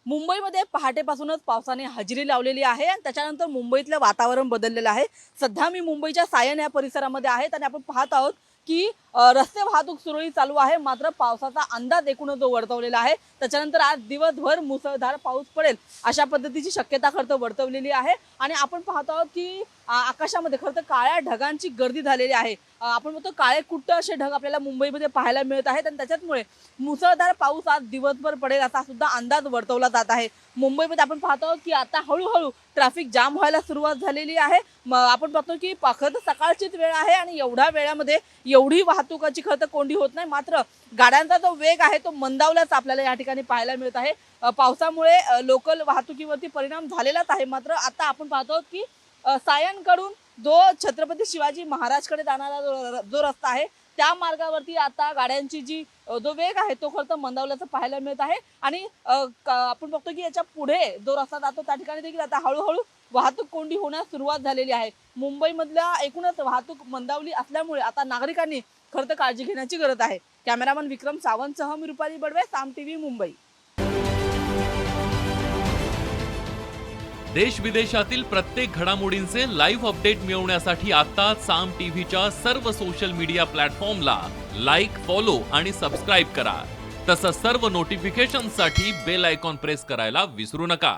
मुंबईमध्ये पहाटेपासूनच पावसाने हजेरी लावलेली आहे आणि त्याच्यानंतर मुंबईतलं वातावरण बदललेलं आहे। सध्या मी मुंबईच्या सायन या परिसरामध्ये आहे आणि आपण पाहत आहोत की रस्ते वाहतूक सुरळीत चालू आहे, मात्र पावसाचा अंदाज एकूणच जो वर्तवलेला आहे। त्याच्यानंतर आज दिवसभर मुसळधार पाऊस पडेल अशा पद्धतीची शक्यता खरं वर्तवलेली आहे आणि आपण पाहत आहोत की आकाशामध्ये खरं काळ्या ढगांची गर्दी झालेली आहे। आपण म्हणतो काळे कुट्ट असे ढग आपल्याला मुंबईमध्ये पाहायला मिळत आहेत आणि त्याच्यामुळे मुसळधार पाऊस आज दिवसभर पडेल असा सुद्धा अंदाज वर्तवला जात आहे। मुंबईमध्ये आपण पाहतो की आता हळूहळू ट्रॅफिक जाम व्हायला सुरुवात झालेली आहे। आपण पाहतो की खरं सकाळचीच वेळ आहे आणि एवढ्या वेळामध्ये एवढी वाहतुकाची खरं कोंडी होत नाही, मात्र गाड्यांचा जो वेग आहे तो मंदावल्याच आपल्याला या ठिकाणी पाहायला मिळत आहे। पावसामुळे लोकल वाहतुकीवरती परिणाम झालेलाच आहे, मात्र आता आपण पाहतो की सायनकडून जो छत्रपती शिवाजी महाराजकडे जाणारा जो रस्ता आहे त्या मार्गावरती आता गाड्यांची जी जो वेग आहे तो खरं मंदावल्याचं पाहायला मिळत आहे आणि आपण बघतो की याच्या पुढे जो रस्ता जातो त्या ठिकाणी देखील आता हळूहळू वाहतूक कोंडी होण्यास सुरुवात झालेली आहे। मुंबईमधल्या एकूणच वाहतूक मंदावली असल्यामुळे आता नागरिकांनी खरं काळजी घेण्याची गरज आहे। कॅमेरामन विक्रम सावंतसह मी रुपाली बडवे, साम टीव्ही मुंबई। देश विदेशातील प्रत्येक घडामोडींचे लाईव्ह अपडेट मिळवण्यासाठी आता साम टीव्हीच्या सर्व सोशल मीडिया प्लॅटफॉर्मला लाईक, फॉलो आणि सबस्क्राईब करा। तसंच सर्व नोटिफिकेशनसाठी बेल आयकॉन प्रेस करायला विसरू नका।